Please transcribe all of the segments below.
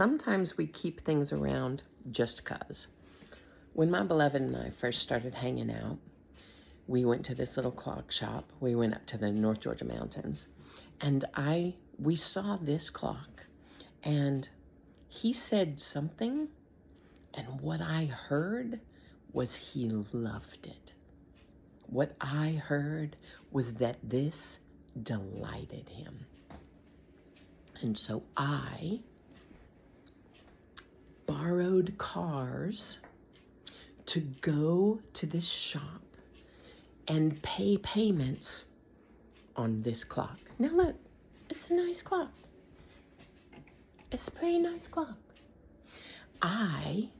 Sometimes we keep things around just 'cause. When my beloved and I first started hanging out, we went to this little clock shop. We went up to the North Georgia mountains, and we saw this clock, and he said something, and what I heard was he loved it. What I heard was that this delighted him. And so I borrowed cars to go to this shop and pay payments on this clock. Now look, it's a nice clock. It's a pretty nice clock. I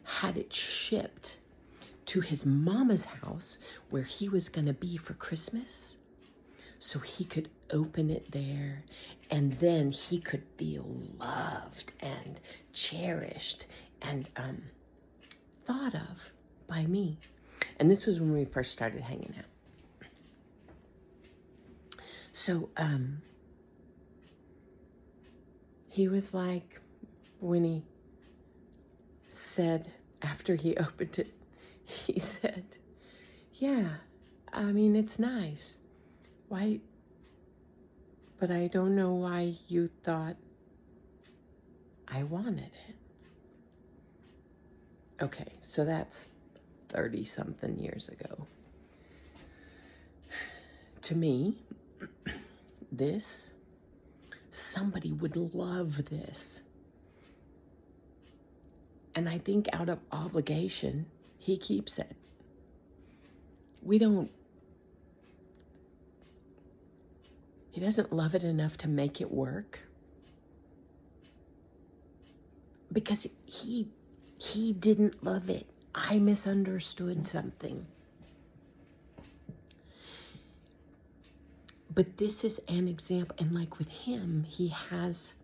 had it shipped to his mama's house where he was going to be for Christmas, so he could open it there, and then he could feel loved and cherished and thought of by me. And this was when we first started hanging out. So he was like, when he said, after he opened it, he said, yeah, I mean, it's nice. Why? But I don't know why you thought I wanted it. Okay, so that's 30-something years ago. To me, somebody would love this. And I think out of obligation, he keeps it. He doesn't love it enough to make it work. Because he didn't love it. I misunderstood something. But this is an example, and like with him, he has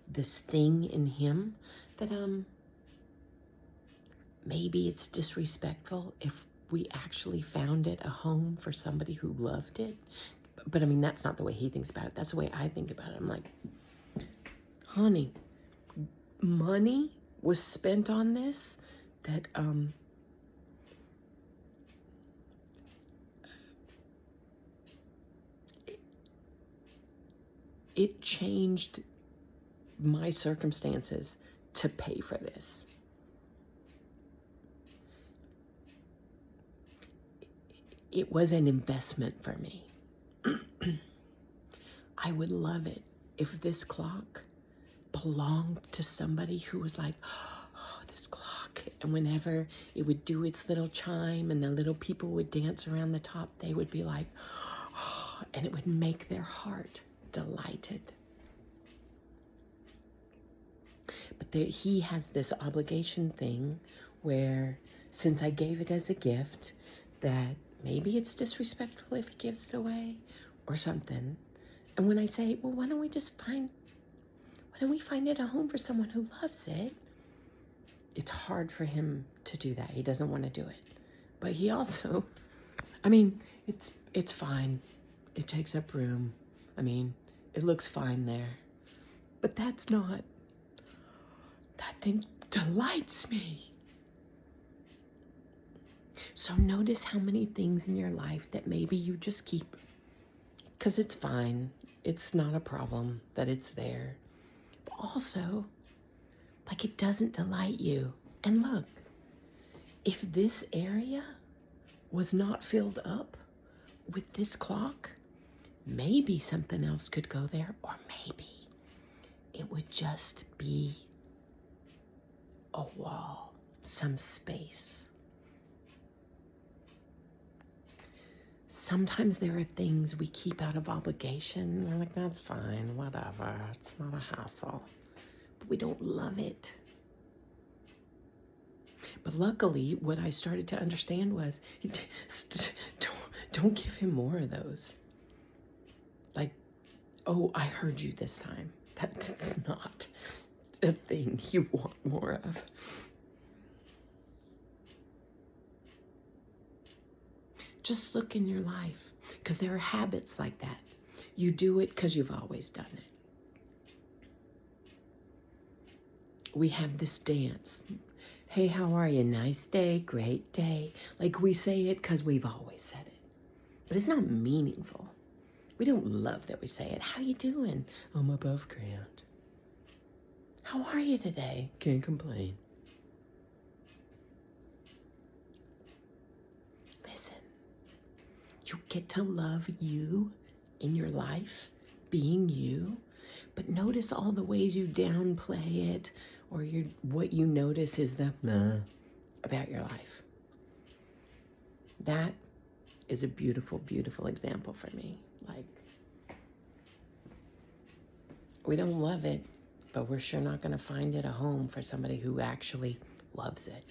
this thing in him that maybe it's disrespectful if we actually found it a home for somebody who loved it. But I mean, that's not the way he thinks about it. That's the way I think about it. I'm like, honey, money was spent on this that it changed my circumstances to pay for this. It was an investment for me. I would love it if this clock belonged to somebody who was like, oh, this clock. And whenever it would do its little chime and the little people would dance around the top, they would be like, oh, and it would make their heart delighted. But he has this obligation thing where, since I gave it as a gift, that maybe it's disrespectful if he gives it away or something. And when I say, well, why don't we find it a home for someone who loves it? It's hard for him to do that. He doesn't want to do it. But he also, I mean, it's fine. It takes up room. I mean, it looks fine there. But that thing delights me. So notice how many things in your life that maybe you just keep because it's fine. It's not a problem that it's there. But also, like, it doesn't delight you. And look, if this area was not filled up with this clock, maybe something else could go there, or maybe it would just be a wall, some space. Sometimes there are things we keep out of obligation. We're like, that's fine, whatever. It's not a hassle. But we don't love it. But luckily, what I started to understand was, don't give him more of those. Like, oh, I heard you this time. That's not a thing you want more of. Just look in your life, because there are habits like that. You do it because you've always done it. we have this dance. Hey, how are you? Nice day, great day. Like we say it because we've always said it. But it's not meaningful. We don't love that we say it. How you doing? I'm above ground. How are you today? Can't complain. Listen, you get to love you in your life, being you, but notice all the ways you downplay it, or what you notice is the about your life. That is a beautiful, beautiful example for me. Like, we don't love it, but we're sure not going to find it a home for somebody who actually loves it.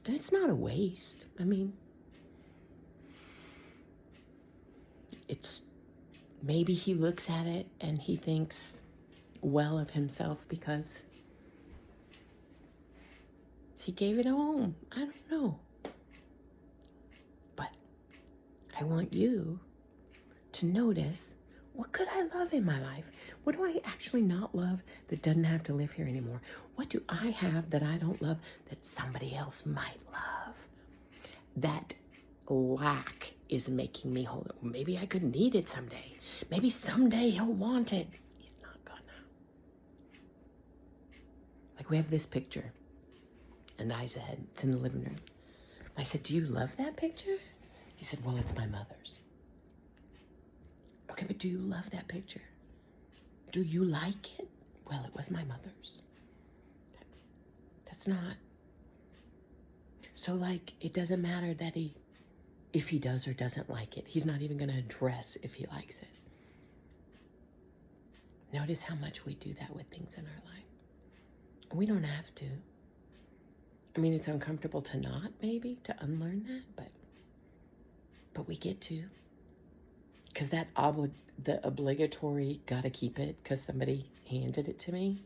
And it's not a waste. I mean, it's maybe he looks at it and he thinks well of himself because he gave it a home. I don't know. But I want you to notice, what could I love in my life? What do I actually not love that doesn't have to live here anymore? What do I have that I don't love that somebody else might love? That lack is making me hold it. Maybe I could need it someday. Maybe someday he'll want it. He's not gonna. Like, we have this picture. And I said, it's in the living room. I said, do you love that picture? He said, well, it's my mother's. Okay, but do you love that picture? Do you like it? Well, it was my mother's. That's not. So, like, it doesn't matter that if he does or doesn't like it. He's not even going to address if he likes it. Notice how much we do that with things in our life. We don't have to. I mean, it's uncomfortable to not, maybe, to unlearn that, but we get to. Because that the obligatory gotta keep it because somebody handed it to me.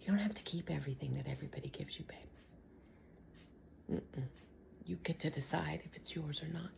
You don't have to keep everything that everybody gives you, babe. You get to decide if it's yours or not.